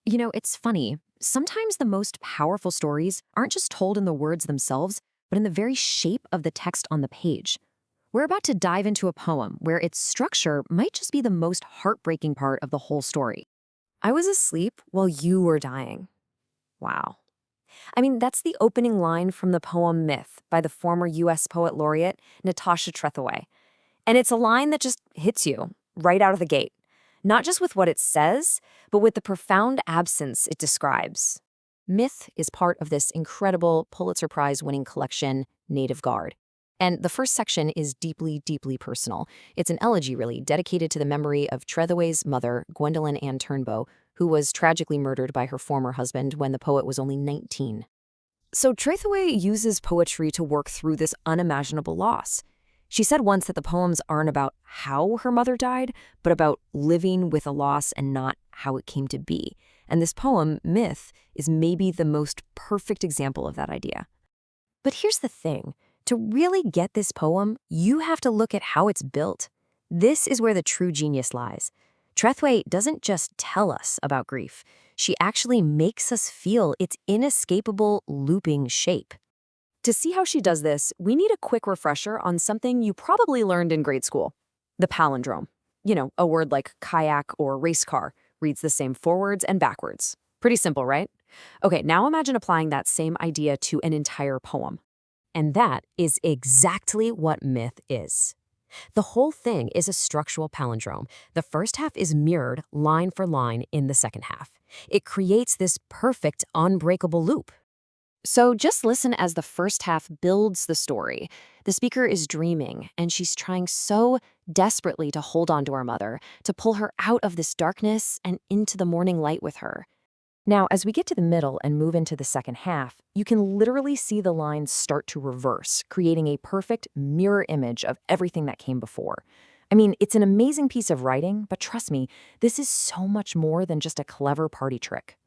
It's funny. Sometimes the most powerful stories aren't just told in the words themselves, but in the very shape of the text on the page. We're about to dive into a poem where its structure might just be the most heartbreaking part of the whole story. I was asleep while you were dying. Wow. That's the opening line from the poem Myth by the former US poet laureate Natasha Trethewey. And it's a line that just hits you right out of the gate. Not just with what it says, but with the profound absence it describes. Myth is part of this incredible Pulitzer Prize-winning collection, Native Guard. And the first section is deeply, deeply personal. It's an elegy, really, dedicated to the memory of Trethewey's mother, Gwendolyn and Turnbo, who was tragically murdered by her former husband when the poet was only 19. So Trethewey uses poetry to work through this unimaginable loss. She said once that the poems aren't about how her mother died, but about living with a loss and not how it came to be. And this poem, Myth, is maybe the most perfect example of that idea. But here's the thing. To really get this poem, you have to look at how it's built. This is where the true genius lies. Trethewey doesn't just tell us about grief. She actually makes us feel its inescapable, looping shape. To see how she does this, we need a quick refresher on something you probably learned in grade school. The palindrome. A word like kayak or race car reads the same forwards and backwards. Pretty simple, right? Okay, now imagine applying that same idea to an entire poem. And that is exactly what Myth is. The whole thing is a structural palindrome. The first half is mirrored line for line in the second half. It creates this perfect, unbreakable loop. So just listen as the first half builds the story. The speaker is dreaming, and she's trying so desperately to hold on to her mother, to pull her out of this darkness and into the morning light with her. Now, as we get to the middle and move into the second half, you can literally see the lines start to reverse, creating a perfect mirror image of everything that came before. It's an amazing piece of writing, but trust me, this is so much more than just a clever party trick.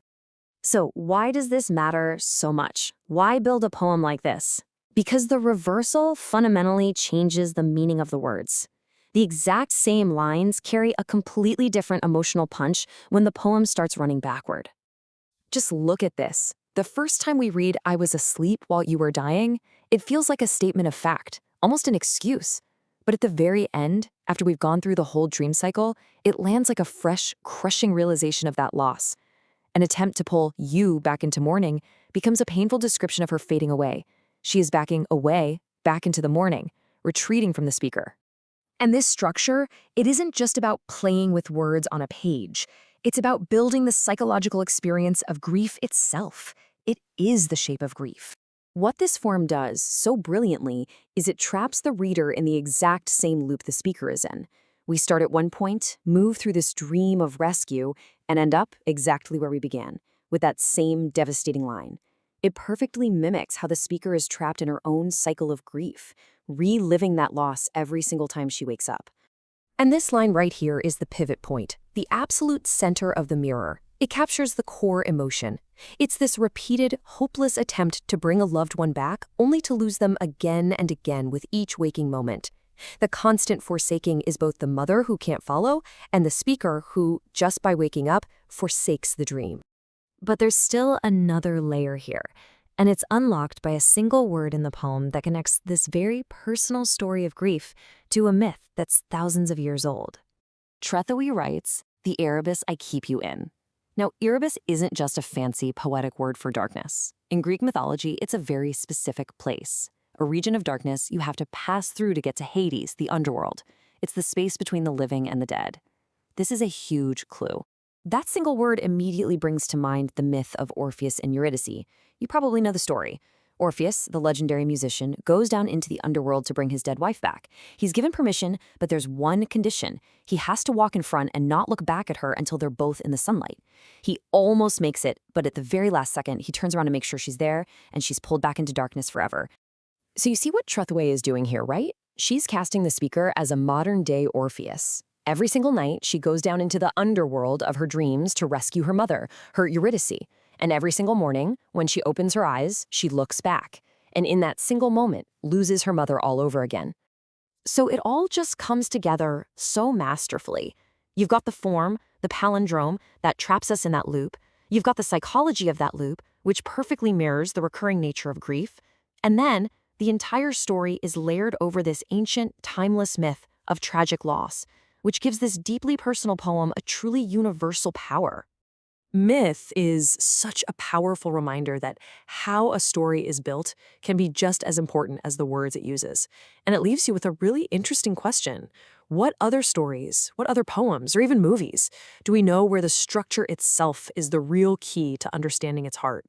So why does this matter so much? Why build a poem like this? Because the reversal fundamentally changes the meaning of the words. The exact same lines carry a completely different emotional punch when the poem starts running backward. Just look at this. The first time we read "I was asleep while you were dying," it feels like a statement of fact, almost an excuse. But at the very end, after we've gone through the whole dream cycle, it lands like a fresh, crushing realization of that loss. An attempt to pull you back into mourning becomes a painful description of her fading away. She is backing away, back into the morning, retreating from the speaker. And this structure, it isn't just about playing with words on a page. It's about building the psychological experience of grief itself. It is the shape of grief. What this form does so brilliantly is it traps the reader in the exact same loop the speaker is in. We start at one point, move through this dream of rescue, and end up exactly where we began, with that same devastating line. It perfectly mimics how the speaker is trapped in her own cycle of grief, reliving that loss every single time she wakes up. And this line right here is the pivot point, the absolute center of the mirror. It captures the core emotion. It's this repeated, hopeless attempt to bring a loved one back, only to lose them again and again with each waking moment. The constant forsaking is both the mother who can't follow and the speaker who, just by waking up, forsakes the dream. But there's still another layer here, and it's unlocked by a single word in the poem that connects this very personal story of grief to a myth that's thousands of years old. Trethewey writes, "The Erebus I keep you in." Now, Erebus isn't just a fancy poetic word for darkness. In Greek mythology, it's a very specific place. A region of darkness you have to pass through to get to Hades, the underworld. It's the space between the living and the dead. This is a huge clue. That single word immediately brings to mind the myth of Orpheus and Eurydice. You probably know the story. Orpheus, the legendary musician, goes down into the underworld to bring his dead wife back. He's given permission, but there's one condition. He has to walk in front and not look back at her until they're both in the sunlight. He almost makes it, but at the very last second, he turns around to make sure she's there, and she's pulled back into darkness forever. So you see what Trethewey is doing here, right? She's casting the speaker as a modern-day Orpheus. Every single night, she goes down into the underworld of her dreams to rescue her mother, her Eurydice. And every single morning, when she opens her eyes, she looks back, and in that single moment, loses her mother all over again. So it all just comes together so masterfully. You've got the form, the palindrome, that traps us in that loop. You've got the psychology of that loop, which perfectly mirrors the recurring nature of grief. And then, the entire story is layered over this ancient, timeless myth of tragic loss, which gives this deeply personal poem a truly universal power. Myth is such a powerful reminder that how a story is built can be just as important as the words it uses. And it leaves you with a really interesting question. What other stories, what other poems, or even movies do we know where the structure itself is the real key to understanding its heart?